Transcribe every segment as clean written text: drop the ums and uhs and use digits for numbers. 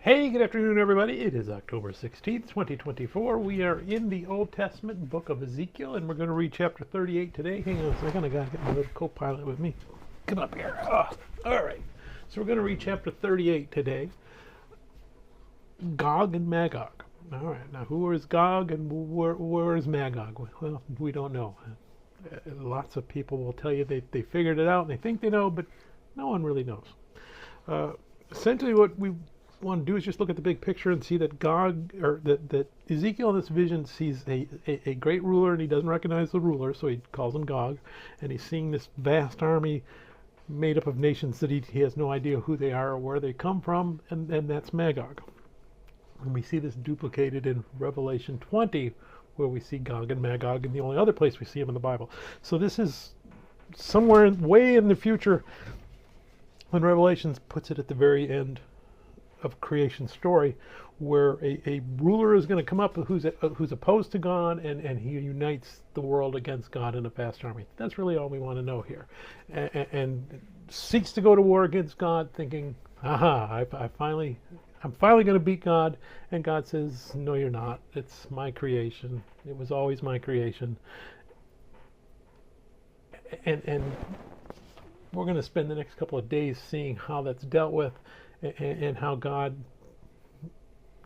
Hey, good afternoon, everybody. It is October 16th, 2024. We are in the Old Testament book of Ezekiel, and we're going to read chapter 38 today. Hang on a second. I got to get my little co-pilot with me. Come up here. Oh, all right. So we're going to read chapter 38 today. Gog and Magog. All right. Now, who is Gog and where is Magog? Well, we don't know. Lots of people will tell you they figured it out and they think they know, but no one really knows. Essentially, what we want to do is just look at the big picture and see that Gog, or that Ezekiel in this vision sees a great ruler, and he doesn't recognize the ruler, so he calls him Gog, and he's seeing this vast army made up of nations that he has no idea who they are or where they come from, and that's Magog. And we see this duplicated in Revelation 20, where we see Gog and Magog, and the only other place we see them in the Bible. So this is somewhere way in the future when Revelation puts it at the very end of creation story, where a ruler is going to come up who's opposed to God, and he unites the world against God in a vast army. That's really all we want to know here, and seeks to go to war against God, thinking, "Aha! I'm finally going to beat God." And God says, "No, you're not. It's my creation. It was always my creation." And we're going to spend the next couple of days seeing how that's dealt with, and how God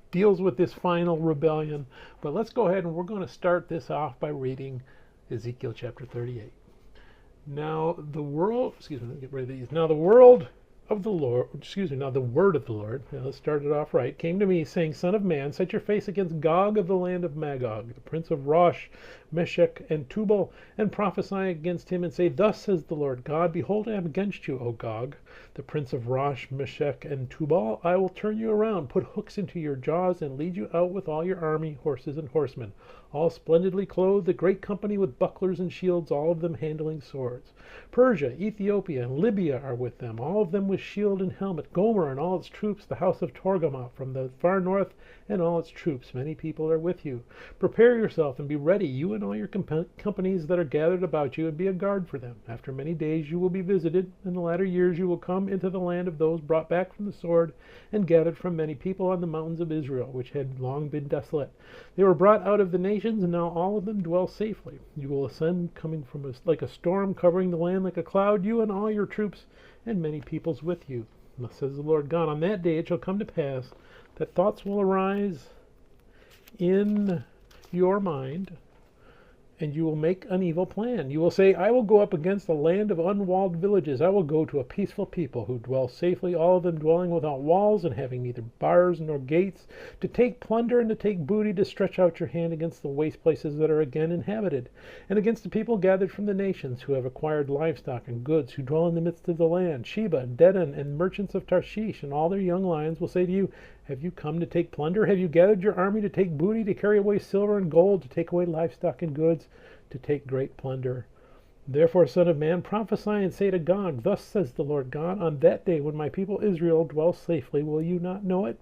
deals with this final rebellion. But let's go ahead and we're going to start this off by reading Ezekiel chapter 38. Now the world, let me get rid of these. Now the word of the Lord, let's start it off right, came to me, saying, Son of man, set your face against Gog of the land of Magog, the prince of Rosh, Meshech, and Tubal, and prophesy against him, and say, Thus says the Lord God, Behold, I am against you, O Gog, the prince of Rosh, Meshech, and Tubal. I will turn you around, put hooks into your jaws, and lead you out with all your army, horses and horsemen, all splendidly clothed, a great company with bucklers and shields, all of them handling swords. Persia, Ethiopia, and Libya are with them, all of them with shield and helmet. Gomer and all its troops, the house of Torgamah from the far north, and all its troops. Many people are with you. Prepare yourself and be ready, you and all your companies that are gathered about you, and be a guard for them. After many days you will be visited. In the latter years you will come into the land of those brought back from the sword, and gathered from many people on the mountains of Israel, which had long been desolate. They were brought out of the nations, and now all of them dwell safely. You will ascend, coming from like a storm, covering the land like a cloud, you and all your troops, and many peoples with you. Thus says the Lord God, on that day it shall come to pass that thoughts will arise in your mind, and you will make an evil plan. You will say, I will go up against a land of unwalled villages. I will go to a peaceful people who dwell safely, all of them dwelling without walls and having neither bars nor gates, to take plunder and to take booty, to stretch out your hand against the waste places that are again inhabited, and against the people gathered from the nations who have acquired livestock and goods, who dwell in the midst of the land. Sheba, Dedan, and merchants of Tarshish, and all their young lions will say to you, Have you come to take plunder? Have you gathered your army to take booty, to carry away silver and gold, to take away livestock and goods, to take great plunder? Therefore, Son of man, prophesy and say to Gog, Thus says the Lord God, on that day when my people Israel dwells safely, will you not know it?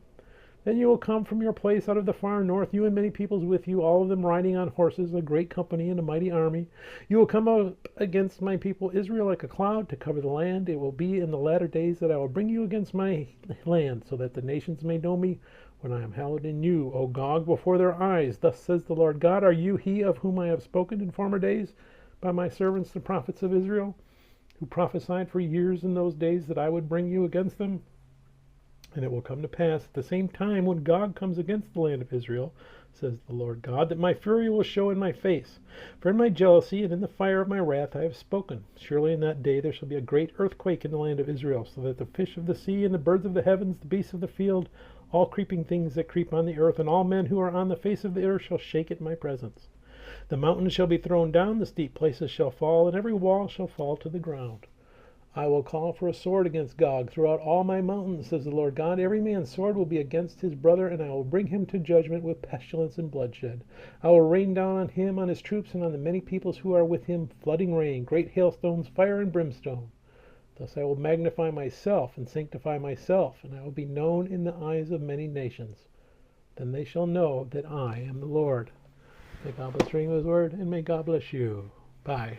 Then you will come from your place out of the far north, you and many peoples with you, all of them riding on horses, a great company and a mighty army. You will come up against my people Israel like a cloud to cover the land. It will be in the latter days that I will bring you against my land, so that the nations may know me when I am hallowed in you, O Gog, before their eyes. Thus says the Lord God, Are you he of whom I have spoken in former days by my servants the prophets of Israel, who prophesied for years in those days that I would bring you against them? And it will come to pass at the same time when Gog comes against the land of Israel, says the Lord God, that my fury will show in my face. For in my jealousy and in the fire of my wrath I have spoken. Surely in that day there shall be a great earthquake in the land of Israel, so that the fish of the sea and the birds of the heavens, the beasts of the field, all creeping things that creep on the earth, and all men who are on the face of the earth shall shake at my presence. The mountains shall be thrown down, the steep places shall fall, and every wall shall fall to the ground. I will call for a sword against Gog throughout all my mountains, says the Lord God. Every man's sword will be against his brother, and I will bring him to judgment with pestilence and bloodshed. I will rain down on him, on his troops, and on the many peoples who are with him, flooding rain, great hailstones, fire, and brimstone. Thus I will magnify myself and sanctify myself, and I will be known in the eyes of many nations. Then they shall know that I am the Lord. May God bless reading of His word, and may God bless you. Bye.